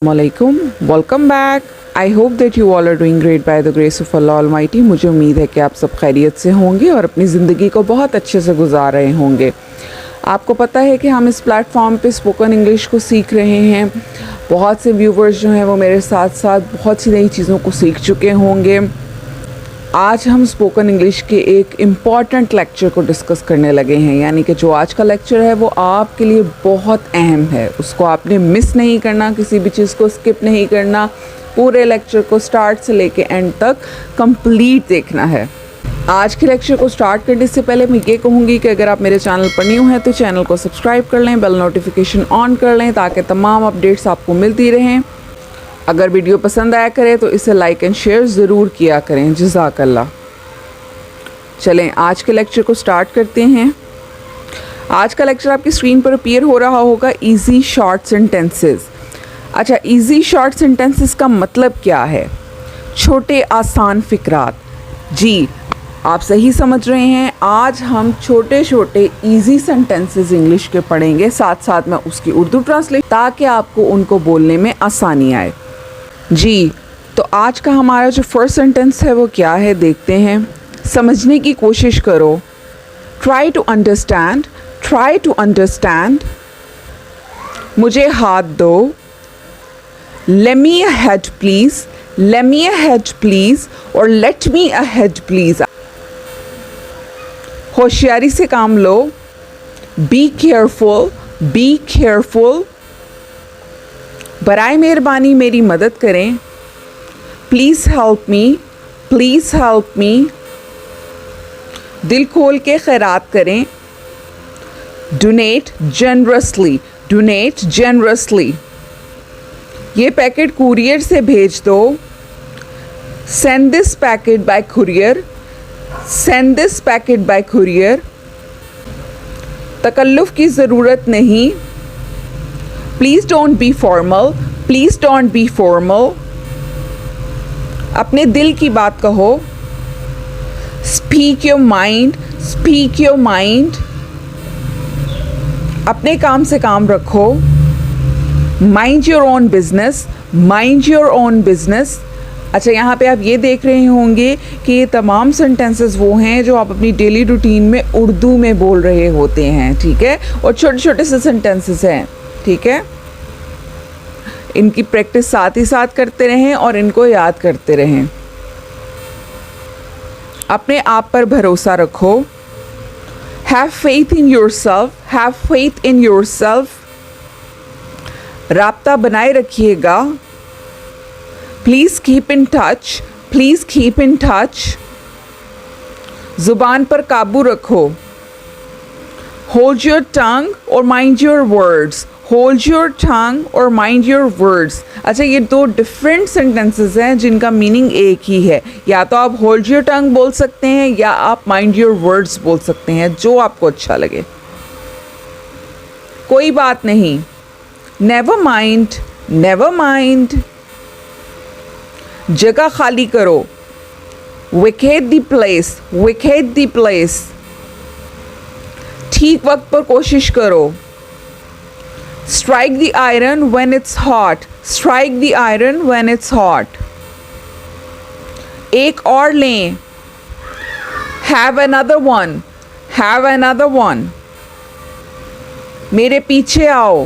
Assalamualaikum. Welcome back. I hope that you all are doing great by the grace of Allah Almighty. मुझे उम्मीद है कि आप सब खैरियत से होंगे और अपनी ज़िंदगी को बहुत अच्छे से गुजार रहे होंगे। आपको पता है कि हम इस प्लेटफॉर्म पे स्पोकन इंग्लिश को सीख रहे हैं। बहुत से व्यूवर्स जो हैं वो मेरे साथ साथ बहुत सी नई चीज़ों को सीख चुके होंगे। आज हम स्पोकन इंग्लिश के एक इम्पॉर्टेंट लेक्चर को डिस्कस करने लगे हैं, यानी कि जो आज का लेक्चर है वो आपके लिए बहुत अहम है। उसको आपने मिस नहीं करना, किसी भी चीज़ को स्किप नहीं करना, पूरे लेक्चर को स्टार्ट से लेके एंड तक कंप्लीट देखना है। आज के लेक्चर को स्टार्ट करने से पहले मैं ये कहूँगी कि अगर आप मेरे चैनल पर न्यू हैं तो चैनल को सब्सक्राइब कर लें, बेल नोटिफिकेशन ऑन कर लें ताकि तमाम अपडेट्स आपको मिलती रहें। अगर वीडियो पसंद आया करे तो इसे लाइक एंड शेयर ज़रूर किया करें। जज़ाकल्लाह। चलें आज के लेक्चर को स्टार्ट करते हैं। आज का लेक्चर आपकी स्क्रीन पर अपीयर हो रहा होगा ईजी शॉर्ट सेंटेंसेस। अच्छा, ईजी शॉर्ट सेंटेंसेस का मतलब क्या है? छोटे आसान फ़िक्रात। जी, आप सही समझ रहे हैं। आज हम छोटे छोटे ईजी सेंटेंसेस इंग्लिश के पढ़ेंगे, साथ साथ में उसकी उर्दू ट्रांसलेट, ताकि आपको उनको बोलने में आसानी आए। जी, तो आज का हमारा जो फर्स्ट सेंटेंस है वो क्या है देखते हैं। समझने की कोशिश करो। Try to understand, try to understand. मुझे हाथ दो। Let me ahead please, let me ahead please और लेट मी अहेड प्लीज़। होशियारी से काम लो। Be careful, be careful. बराए मेहरबानी मेरी मदद करें। Please help me, please help me. दिल खोल के खैरात करें। Donate generously, donate generously. ये पैकेट कुरियर से भेज दो। Send this packet by courier, send this packet by courier. तकल्लुफ़ की ज़रूरत नहीं। Please don't be formal, please don't be formal. अपने दिल की बात कहो। Speak your mind, speak your mind. अपने काम से काम रखो। Mind your own business, mind your own business. अच्छा, यहाँ पे आप ये देख रहे होंगे कि ये तमाम सेंटेंसेस वो हैं जो आप अपनी डेली रूटीन में उर्दू में बोल रहे होते हैं, ठीक है। और छोटे छोटे से सेंटेंसेस हैं, ठीक है। इनकी प्रैक्टिस साथ ही साथ करते रहें और इनको याद करते रहें। अपने आप पर भरोसा रखो। Have faith in yourself, have faith in yourself. राब्ता बनाए रखिएगा। Please keep in touch, please keep in touch. ज़ुबान पर काबू रखो। होल्ड योर टंग और mind your words, hold your tongue और माइंड योर वर्ड्स। अच्छा, ये दो डिफरेंट सेंटेंसेस हैं जिनका मीनिंग एक ही है। या तो आप होल्ड योर टंग बोल सकते हैं या आप माइंड योर वर्ड्स बोल सकते हैं, जो आपको अच्छा लगे। कोई बात नहीं। Never mind, never mind. जगह खाली करो। Vacate the place, vacate the place. ठीक वक्त पर कोशिश करो। Strike the iron when it's hot, strike the iron when it's hot. एक और लें। Have another one, have another one. मेरे पीछे आओ।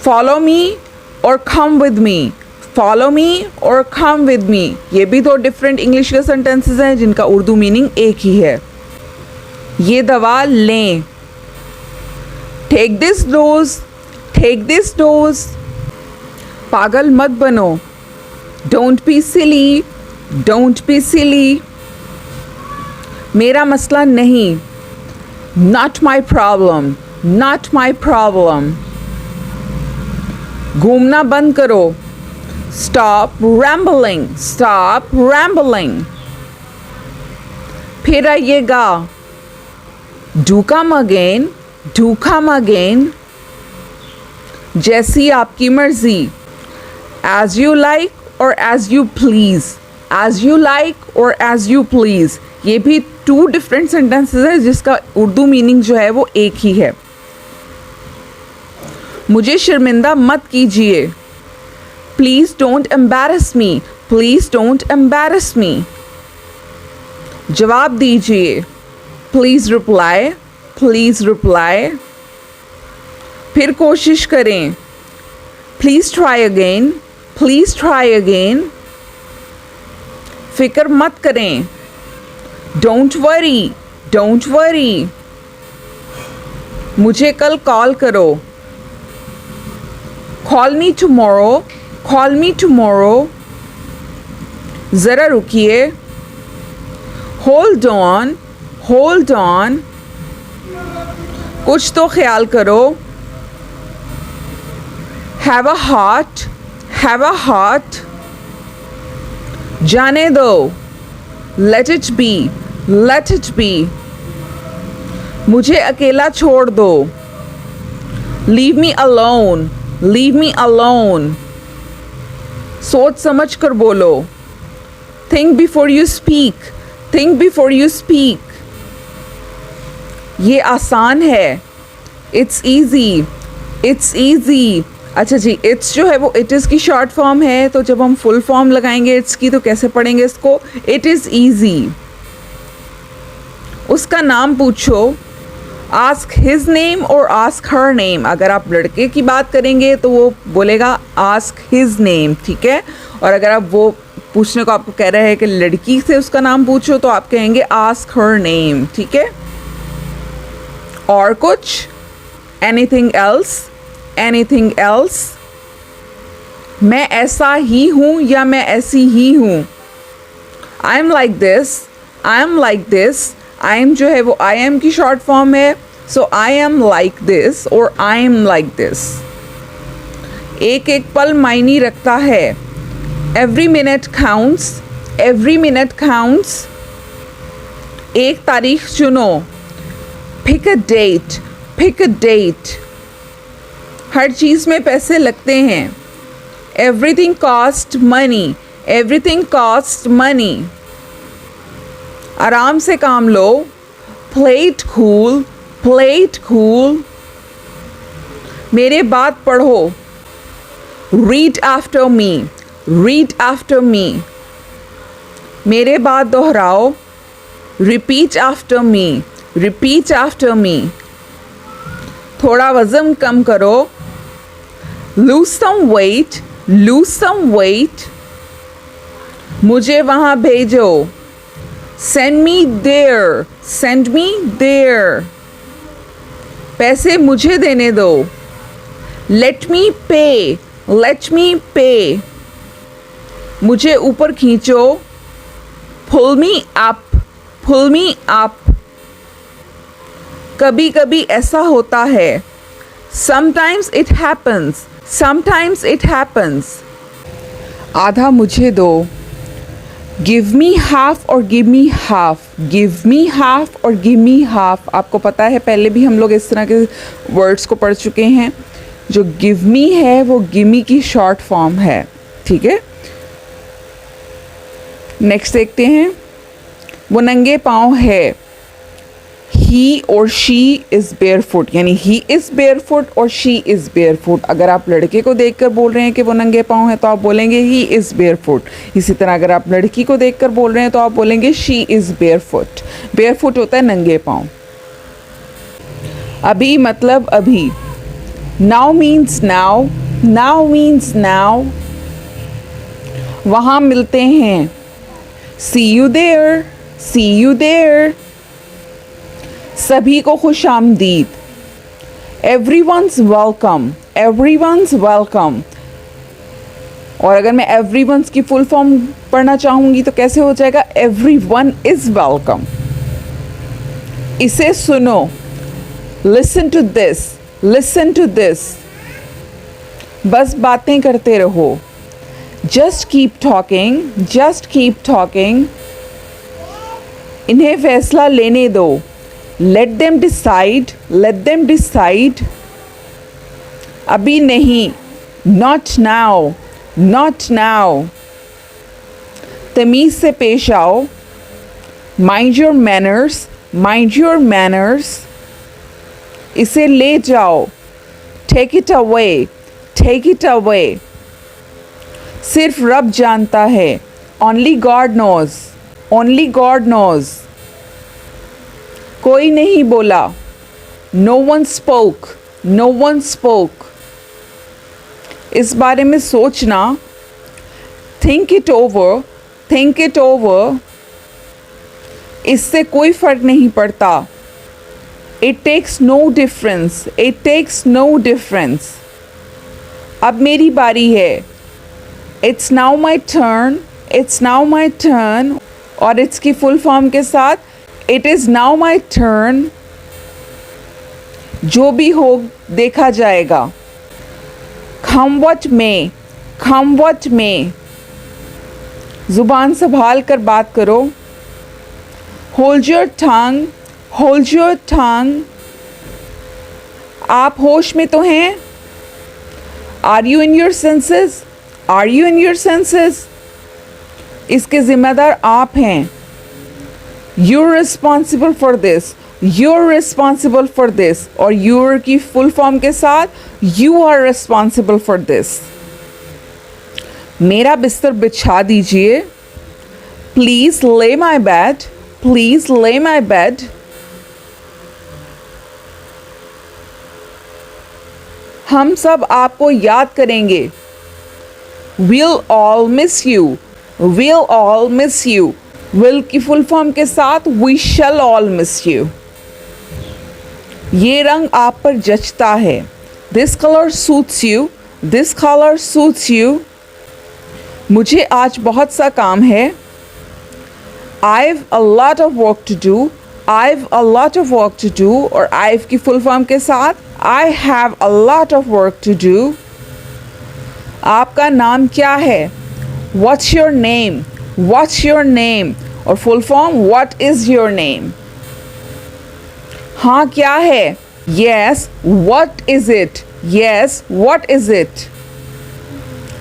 फॉलो मी और come with me, follow me और कम विद मी। ये भी दो डिफरेंट इंग्लिश के सेंटेंसेस हैं जिनका उर्दू मीनिंग एक ही है। ये दवा लें। Take this dose, take this dose. पागल मत बनो। Don't be silly, don't be silly. मेरा मसला नहीं। Not my problem, not my problem. घूमना बंद करो। Stop rambling, stop rambling. फिर आइएगा। Do come again, do come again. जैसी आपकी मर्जी। As you like or as you please, as you like or as you please. ये भी टू डिफरेंट सेंटेंसेस हैं जिसका उर्दू मीनिंग जो है वो एक ही है। मुझे शर्मिंदा मत कीजिए। Please don't embarrass me, please don't embarrass me. जवाब दीजिए, प्लीज रिप्लाई, प्लीज रिप्लाई। फिर कोशिश करें, please try again, please try again. फिक्र मत करें, डोंट वरी, डोंट वरी। मुझे कल कॉल करो, call me tomorrow, call me tomorrow. ज़रा रुकिए, होल्ड ऑन, होल्ड ऑन। कुछ तो ख्याल करो, have a heart, have a heart. जाने दो, let it be, let it be. मुझे अकेला छोड़ दो, leave me alone, leave me alone. सोच समझ कर बोलो, think before you speak, think before you speak. ये आसान है, इट्स ईजी, इट्स ईजी। अच्छा जी, इट्स जो है वो इट इज़ की शॉर्ट फॉर्म है, तो जब हम फुल फॉर्म लगाएंगे इट्स की तो कैसे पढ़ेंगे इसको? It is easy. उसका नाम पूछो, आस्क हिज नेम और आस्क हर नेम। अगर आप लड़के की बात करेंगे तो वो बोलेगा आस्क हिज नेम, ठीक है। और अगर आप वो पूछने को आपको कह रहे हैं कि लड़की से उसका नाम पूछो तो आप कहेंगे आस्क हर नेम, ठीक है। और कुछ, एनीथिंग एल्स, एनीथिंग एल्स। मैं ऐसा ही हूँ या मैं ऐसी ही हूँ। I am like this, I am like this. I am जो है वो आई एम की शॉर्ट फॉर्म है, सो आई एम लाइक दिस और आई एम लाइक दिस। एक एक पल मायने रखता है, every minute counts, every minute counts. एक तारीख चुनो, pick a date, pick a date. हर चीज़ में पैसे लगते हैं, everything cost money, everything cost money. आराम से काम लो, play it cool, play it cool. मेरे बात पढ़ो, read after me, read after me. मेरे बात दोहराओ, repeat after me, repeat after me. थोड़ा वज़न कम करो, lose some weight, lose some weight. मुझे वहाँ भेजो, send me there, send me there. पैसे मुझे देने दो, लेट मी पे, लेट मी पे। मुझे ऊपर खींचो, पुल मी अप, पुल मी अप। कभी कभी ऐसा होता है, sometimes it happens, sometimes it happens. आधा मुझे दो, गिव मी हाफ और give me half, give me half और गिव मी हाफ। आपको पता है पहले भी हम लोग इस तरह के वर्ड्स को पढ़ चुके हैं। जो गिव मी है वो गिमी की शॉर्ट फॉर्म है, ठीक है। नेक्स्ट देखते हैं, वो नंगे पाँव है, ही और शी इज़ बेयरफुट, यानी ही इज़ बेयरफुट और शी इज़ बेयरफुट। अगर आप लड़के को देखकर बोल रहे हैं कि वो नंगे पाँव है तो आप बोलेंगे ही इज़ बेयरफुट। इसी तरह अगर आप लड़की को देखकर बोल रहे हैं तो आप बोलेंगे शी इज़ बेयरफुट। बेयरफुट होता है नंगे पाँव। अभी मतलब अभी, now means now, now means now. वहाँ मिलते हैं, see you there, see you there. सभी को खुश आमदीद, एवरीवन्स वेलकम, एवरीवन्स वेलकम। और अगर मैं एवरीवन्स की फुल फॉर्म पढ़ना चाहूँगी तो कैसे हो जाएगा? Everyone is welcome. इसे सुनो, listen to this, listen to this. बस बातें करते रहो, just keep talking, just keep talking. इन्हें फैसला लेने दो, let them decide, let them decide. अभी नहीं, नॉट नाउ, नॉट नाउ। तमीज़ से पेश आओ, mind your manners, mind your manners. इसे ले जाओ, take it away, take it away. सिर्फ रब जानता है। Only God knows, only God knows. कोई नहीं बोला। No one spoke, no one spoke. इस बारे में सोचना, think it over, think it over. इससे कोई फ़र्क नहीं पड़ता। It takes no difference, it takes no difference. अब मेरी बारी है। It's now my turn, it's now my turn. और इट्स की फुल फॉर्म के साथ it is now my turn. जो भी हो देखा जाएगा। come what may, come what may। ज़ुबान संभाल कर बात करो। hold your tongue, hold your tongue। आप होश में तो हैं? Are you in your senses? Are you in your senses? इसके ज़िम्मेदार आप हैं। You're responsible for this, you're responsible for this। और you're की फुल फॉर्म के साथ you are responsible for this। मेरा बिस्तर बिछा दीजिए। Please lay my bed, please lay my bed। हम सब आपको याद करेंगे। We'll all miss you, we'll all miss you। will की फुल फॉर्म के साथ we shall all miss you। ये रंग आप पर जचता है। This color suits you, this color suits you। मुझे आज बहुत सा काम है। I've a lot of work to do, I've a lot of work to do। और I've की फुल फॉर्म के साथ I have a lot of work to do। आपका नाम क्या है? What's your name, what's your name। और full form what is your name। हाँ क्या है? Yes, what is it, yes, what is it।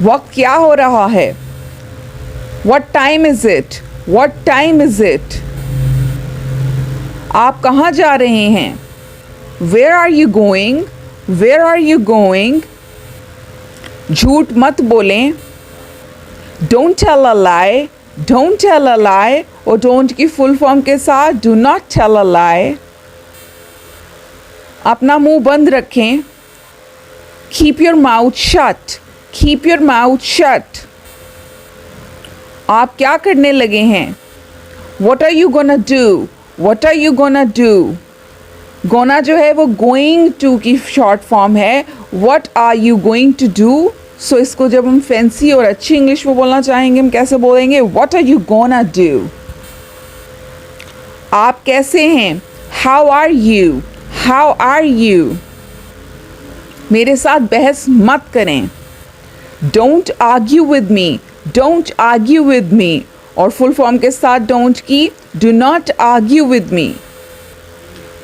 वक्त क्या हो रहा है? What time is it, what time is it। आप कहाँ जा रहे हैं? Where are you going, where are you going। झूठ मत बोलें। Don't tell a lie, don't tell a lie। और don't की फुल फॉर्म के साथ do not tell a lie। अपना मुंह बंद रखें। Keep your mouth shut, keep your mouth shut। आप क्या करने लगे हैं? What are you gonna do, what are you gonna do। Gonna जो है वो going to की शॉर्ट फॉर्म है। What are you going to do। सो इसको जब हम फैंसी और अच्छी इंग्लिश में बोलना चाहेंगे हम कैसे बोलेंगे? What are you gonna do। आप कैसे हैं? How are you, how are you। मेरे साथ बहस मत करें। Don't argue with me, don't argue with me। और फुल फॉर्म के साथ don't की do not argue with me।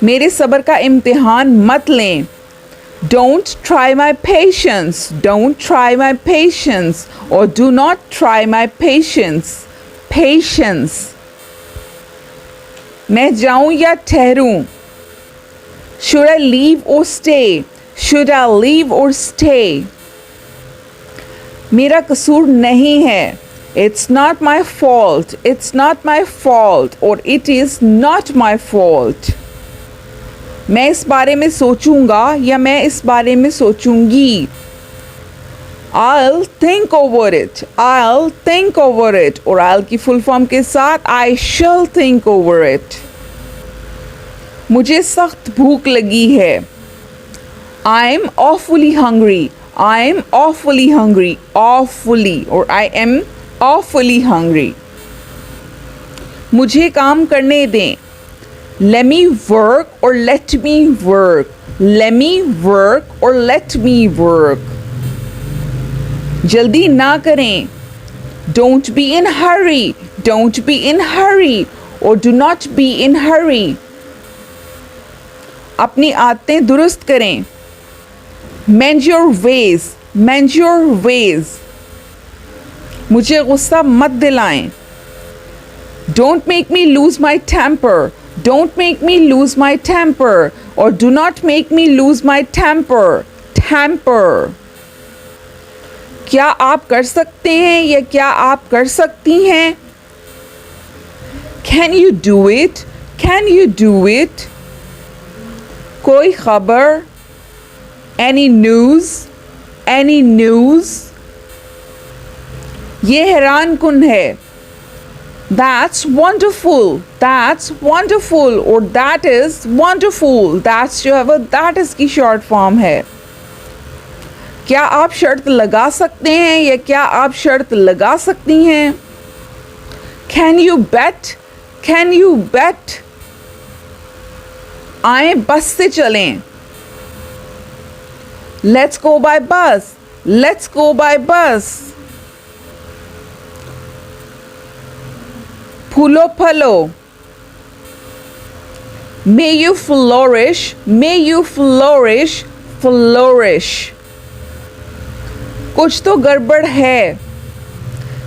मेरे सब्र का इम्तिहान मत लें। Don't try my patience, don't try my patience। और do not try my patience, patience। मैं जाऊं या ठहरूं? Should I leave or stay, should I leave or stay। मेरा कसूर नहीं है। It's not my fault, it's not my fault। और it is not my fault। मैं इस बारे में सोचूंगा या मैं इस बारे में सोचूंगी। I'll think over it, I'll think over it। और I'll की फुल फॉर्म के साथ I shall think over it। मुझे सख्त भूख लगी है। I'm awfully hungry, I'm awfully hungry। awfully और I am awfully hungry। मुझे काम करने दें। Let me work or let me work, let me work or let me work। जल्दी ना करें। Don't be in hurry, don't be in hurry। or do not be in hurry। अपनी आदतें दुरुस्त करें। Mend your ways, mend your ways। मुझे गुस्सा मत दिलाएं। Don't make me lose my temper, don't make me lose my temper। or do not make me lose my temper, temper। क्या आप कर सकते हैं या क्या आप कर सकती हैं? Can you do it? Can you do it? कोई खबर? Any news? Any news? ये हैरान कुन है। That's wonderful. That's wonderful. और that is wonderful. That's जो है वो that is की शॉर्ट फॉर्म है। क्या आप शर्त लगा सकते हैं या क्या आप शर्त लगा सकती हैं? Can you bet? Can you bet? आए बस से चलें। Let's go by bus. Let's go by bus. फूलो फलो। May you flourish. May you flourish. Flourish. कुछ तो गड़बड़ है।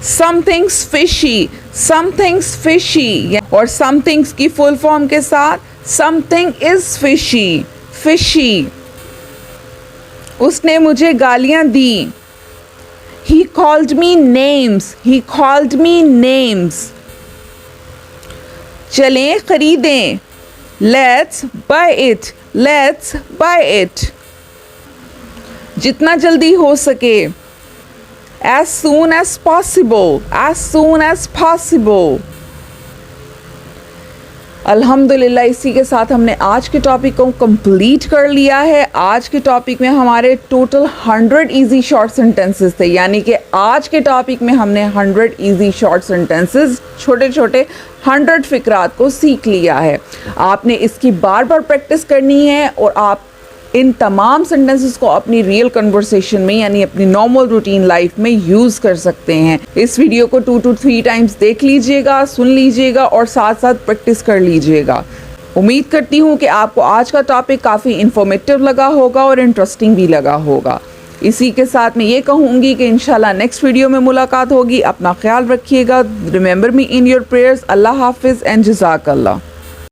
Something's fishy. Something's fishy. और something's की फुल फॉर्म के साथ something is fishy. Fishy. उसने मुझे गालियां दी। He called me names. He called me names. चलें खरीदें। Let's buy it. Let's buy it. जितना जल्दी हो सके। As soon as possible. As soon as possible. अल्हम्दुलिल्लाह इसी के साथ हमने आज के टॉपिक को कंप्लीट कर लिया है। आज के टॉपिक में हमारे टोटल 100 इजी शॉर्ट सेंटेंसेस थे, यानी कि आज के टॉपिक में हमने 100 इजी शॉर्ट सेंटेंसेस छोटे छोटे 100 फिक्रात को सीख लिया है। आपने इसकी बार बार प्रैक्टिस करनी है और आप इन तमाम सेंटेंसेस को अपनी रियल कन्वर्सेशन में यानी अपनी नॉर्मल रूटीन लाइफ में यूज़ कर सकते हैं। इस वीडियो को 2 to 3 टाइम्स देख लीजिएगा, सुन लीजिएगा और साथ साथ प्रैक्टिस कर लीजिएगा। उम्मीद करती हूँ कि आपको आज का टॉपिक काफ़ी इंफॉर्मेटिव लगा होगा और इंटरेस्टिंग भी लगा होगा। इसी के साथ मैं ये कहूँगी कि इंशाल्लाह नेक्स्ट वीडियो में मुलाकात होगी। अपना ख्याल रखिएगा। Remember me in your prayers. अल्लाह हाफिज़ एंड जज़ाकल्लाह।